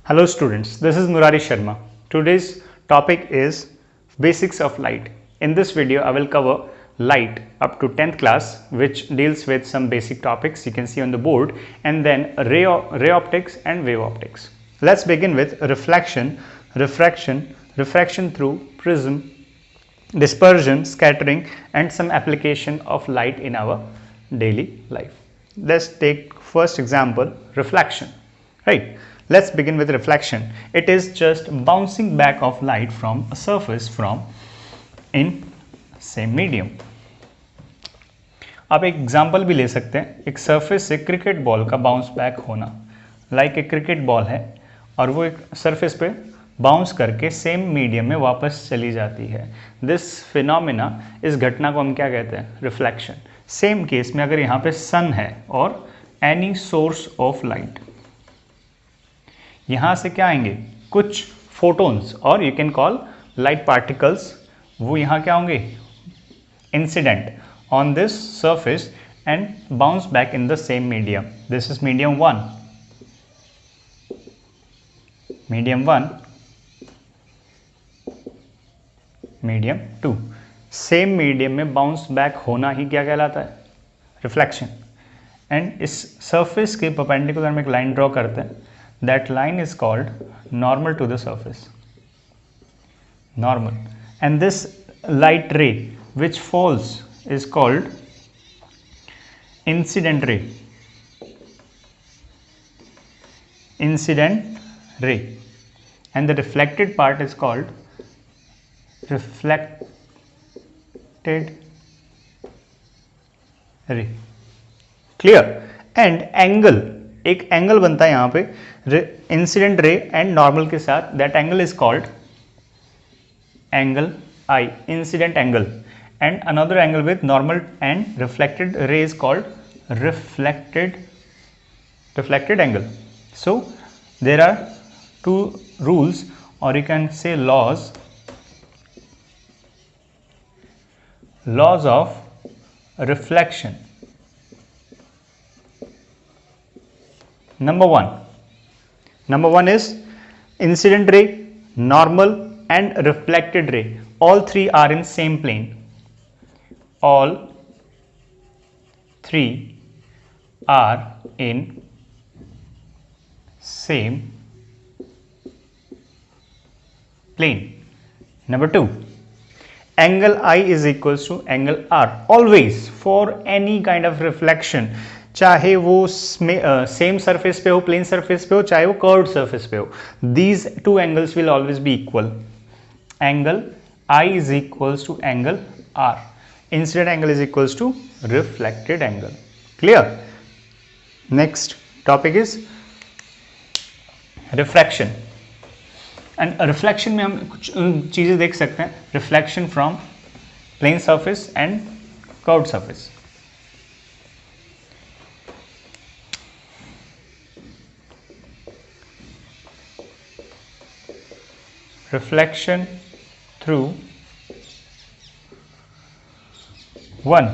Hello students, this is Murari Sharma. Today's topic is basics of light. In this video, I will cover light up to 10th class, which deals with some basic topics you can see on the board, and then ray optics and wave optics. Let's begin with reflection, refraction through prism, dispersion, scattering, and some application of light in our daily life. Let's take first example, reflection, right? Let's begin with reflection. It is just bouncing back of light from a surface from in same medium. आप एक example भी ले सकते हैं, एक surface से cricket ball का bounce back होना, लाइक एक क्रिकेट बॉल है और वो एक सरफेस पे बाउंस करके सेम मीडियम में वापस चली जाती है. दिस फिनोमिना, इस घटना को हम क्या कहते हैं? रिफ्लेक्शन. सेम केस में अगर यहाँ पे सन है और एनी सोर्स ऑफ लाइट, यहाँ से क्या आएंगे? कुछ फोटोन्स और you can call light particles, वो यहाँ क्या होंगे? Incident on this surface and bounce back in the same medium. This is medium 1, medium 1, medium 2. Same medium में बाउंस बैक होना ही क्या कहलाता है? रिफ्लेक्शन. एंड इस सरफेस के परपेंडिकुलर में एक लाइन ड्रॉ करते हैं. That line is called normal to the surface, normal, and this light ray which falls is called incident ray, incident ray, and the reflected part is called reflected ray. Clear? And angle, एक angle बनता है यहाँ पे incident ray and normal के साथ. That angle is called angle i, incident angle. And another angle with normal and reflected ray is called reflected angle. So there are two rules और you can say laws of reflection. Number one is incident ray, normal and reflected ray. All three are in same plane. All three are in same plane. Number 2, angle I is equals to angle R. Always for any kind of reflection, चाहे वो same surface पे हो, plane surface पे हो, चाहे वो curved surface पे हो, these two angles will always be equal. Angle i is equals to angle r. Incident angle is equals to reflected angle. Clear? Next topic is refraction. And reflection में हम कुछ चीजें देख सकते हैं. Reflection from plane surface and curved surface. Reflection through one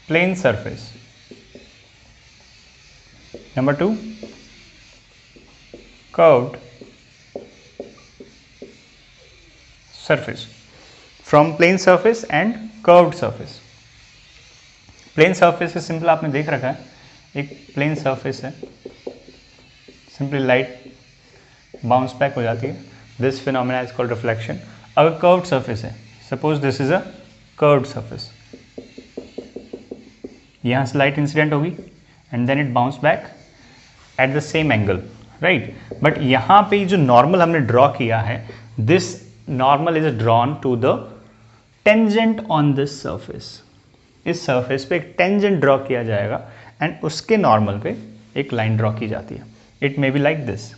plane surface. Number 2, curved surface. From plane surface and curved surface. Plane surface से simple आपने देख रखा है, एक प्लेन सरफेस है, सिंपली लाइट बाउंस बैक हो जाती है. This phenomena is called reflection. अगर कर्व्ड सरफेस है, suppose this is a curved surface, यहाँ से लाइट इंसिडेंट होगी and then it bounce back at the same angle, right. But यहाँ पे जो नॉर्मल हमने ड्रॉ किया है, this normal is drawn to the tangent on this surface. इस सरफेस पे एक टेंजेंट ड्रॉ किया जाएगा एंड उसके नॉर्मल पे एक लाइन ड्रॉ की जाती है. It may be like this.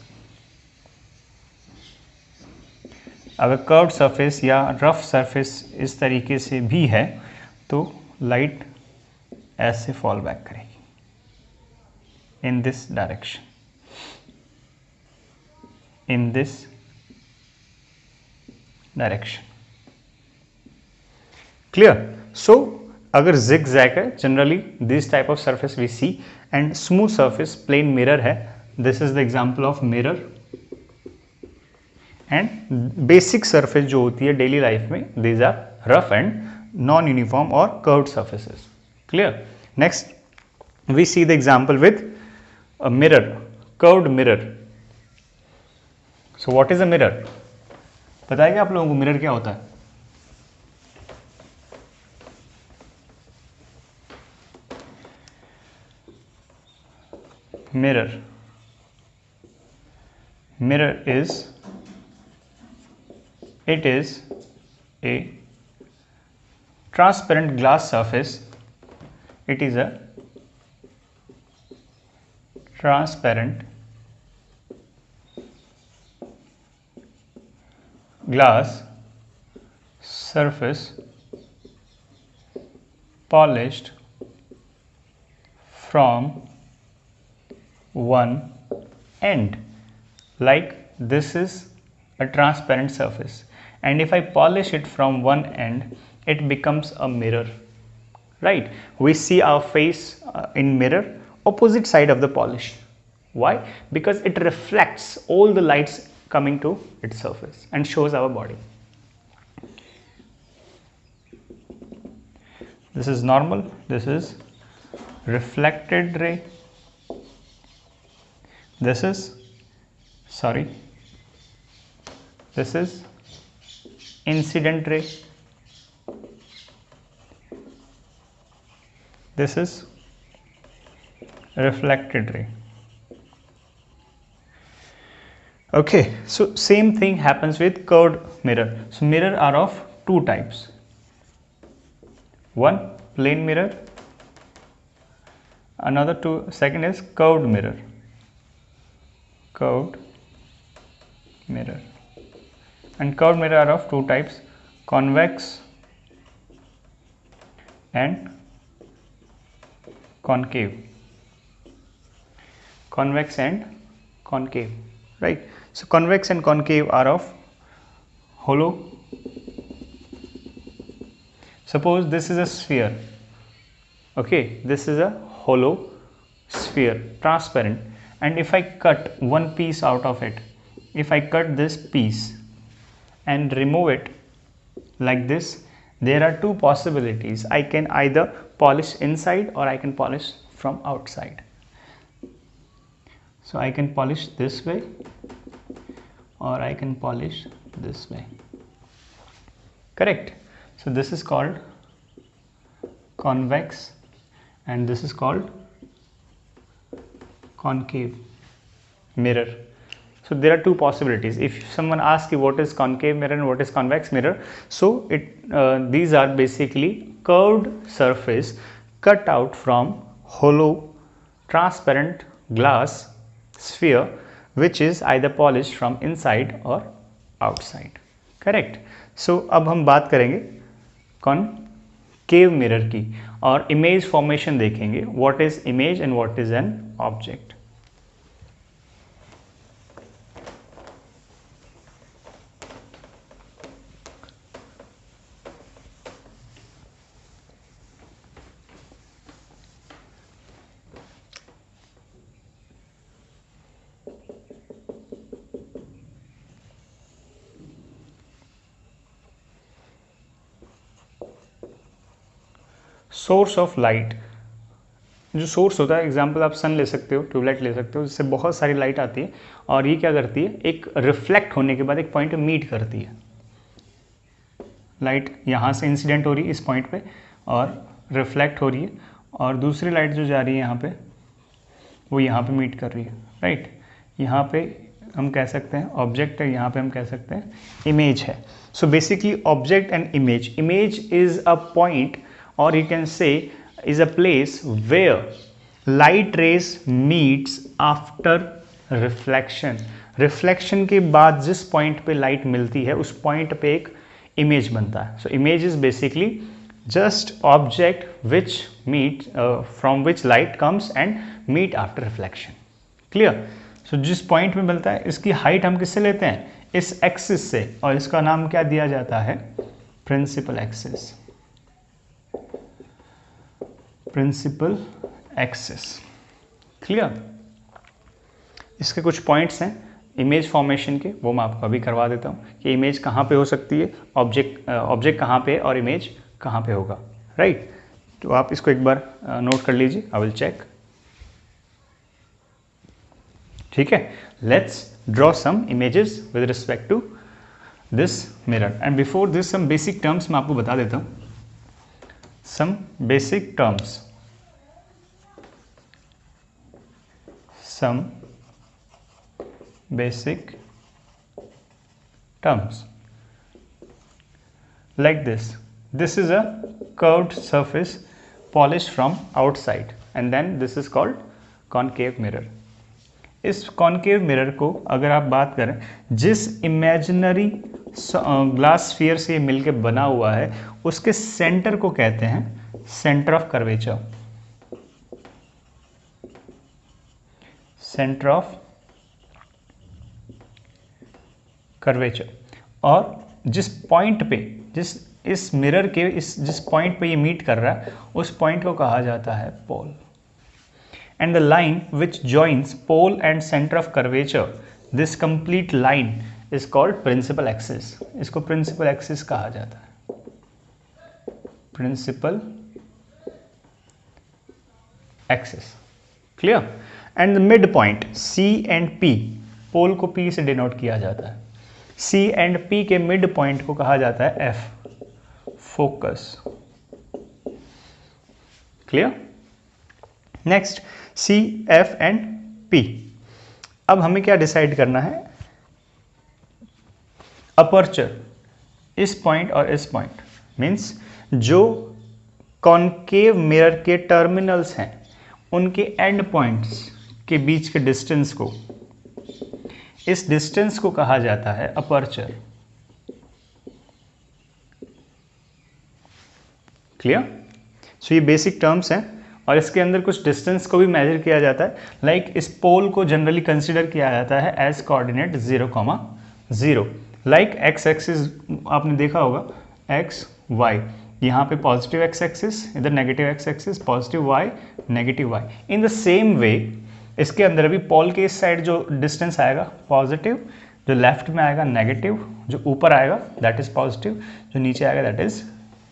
अगर कर्व्ड सरफेस या रफ सरफेस इस तरीके से भी है तो लाइट ऐसे फॉल बैक करेगी in this direction, in this direction. Clear? So अगर जिग जैग है, generally this type of surface we see, and smooth surface plane mirror है, this is the example of mirror and basic surface जो होती है daily life में, these are rough and non uniform और curved surfaces. Clear. Next we see the example with a mirror, curved mirror. So what is a mirror? पता है क्या आप लोगों को मिरर क्या होता है? Mirror is a transparent glass surface. It is a transparent glass surface polished from one end. Like this is a transparent surface, and if I polish it from one end, it becomes a mirror, right? We see our face in mirror opposite side of the polish. Why? Because it reflects all the lights coming to its surface and shows our body. This is normal, this is reflected ray, this is incident ray, this is reflected ray. Okay, so same thing happens with curved mirror. So mirror are of two types. One plain mirror, second is curved mirror. And curved mirror are of two types, convex and concave. Convex and concave, right? So convex and concave are of hollow. Suppose this is a sphere. Okay, this is a hollow sphere, transparent, and if I cut one piece out of it, if I cut this piece and remove it like this, there are two possibilities. I can either polish inside or I can polish from outside. So I can polish this way or I can polish this way. Correct. So this is called convex and this is called concave mirror. So there are two possibilities. If someone asks you what is concave mirror and what is convex mirror, so these are basically curved surface cut out from hollow transparent glass sphere which is either polished from inside or outside. Correct. So अब हम बात करेंगे concave mirror की और image formation देखेंगे. What is image and what is an object. Source of light, जो source होता है, एग्जांपल आप सन ले सकते हो, ट्यूबलाइट ले सकते हो, जिससे बहुत सारी लाइट आती है और ये क्या करती है, एक रिफ्लेक्ट होने के बाद एक पॉइंट पे मीट करती है. लाइट यहाँ से इंसिडेंट हो रही है इस पॉइंट पे और रिफ्लेक्ट हो रही है और दूसरी लाइट जो जा रही है यहाँ पे वो यहाँ पे मीट कर रही है, राइट. यहाँ पे हम कह सकते हैं ऑब्जेक्ट है, यहाँ पे हम कह सकते हैं इमेज है. So basically object and image. Image is a point or you can say is a place where light rays meets after reflection. reflection के बाद जिस पॉइंट पे लाइट मिलती है उस पॉइंट पे एक इमेज बनता है. So image is basically just object which meet from which light comes and meet after reflection. Clear. So जिस पॉइंट में मिलता है इसकी हाइट हम किससे लेते हैं, इस एक्सिस से, और इसका नाम क्या दिया जाता है, principal axis. Principal axis. Clear. इसके कुछ पॉइंट्स हैं इमेज फॉर्मेशन के, वो मैं आपको अभी करवा देता हूँ कि इमेज कहाँ पे हो सकती है, ऑब्जेक्ट कहाँ पे है और इमेज कहाँ पे होगा, राइट। तो आप इसको एक बार नोट कर लीजिए, आई विल चेक। ठीक है, let's draw some images with respect to this mirror and before this some basic terms मैं आपको बता देता हूँ, some basic terms, some basic terms like this. This is a curved surface polished from outside and then this is called concave mirror. इस concave mirror को अगर आप बात करें, जिस इमेजिनरी ग्लास स्फीयर से मिलके बना हुआ है उसके सेंटर को कहते हैं centre of curvature, centre of curvature. और जिस पॉइंट पे, इस मिरर के जिस पॉइंट पे ये मीट कर रहा है उस पॉइंट को कहा जाता है pole. And the line which joins pole and centre of curvature, this complete line is called principal axis. इसको प्रिंसिपल एक्सिस कहा जाता है, principal axis. Clear. And the mid point C and P, pole को P से denote किया जाता है, C and P के मिड पॉइंट को कहा जाता है F, focus. Clear. Next C, F and P। अब हमें क्या डिसाइड करना है, अपर्चर इस पॉइंट और इस पॉइंट, मीन्स जो कॉन्केव मिरर के टर्मिनल्स हैं उनके एंड पॉइंट्स के बीच के डिस्टेंस को, इस डिस्टेंस को कहा जाता है अपर्चर। क्लियर। सो ये बेसिक टर्म्स हैं और इसके अंदर कुछ डिस्टेंस को भी मेजर किया जाता है। लाइक इस पोल को जनरली कंसीडर किया जाता है as coordinate 0,0। Like x axis आपने देखा होगा, एक्स वाई, यहाँ पे पॉजिटिव एक्स एक्सिस, इधर negative x axis, positive y, negative y. In the same way इसके अंदर अभी पोल के इस साइड जो डिस्टेंस आएगा पॉजिटिव, जो लेफ्ट में आएगा नेगेटिव, जो ऊपर आएगा दैट इज पॉजिटिव, जो नीचे आएगा दैट इज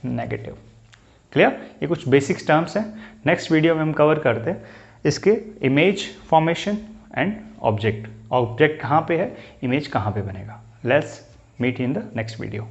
नेगेटिव। क्लियर। ये कुछ बेसिक्स टर्म्स हैं। नेक्स्ट वीडियो में हम कवर करते हैं इसके image formation and object, object कहाँ पे है, इमेज कहाँ पे बनेगा। Let's meet in the next video.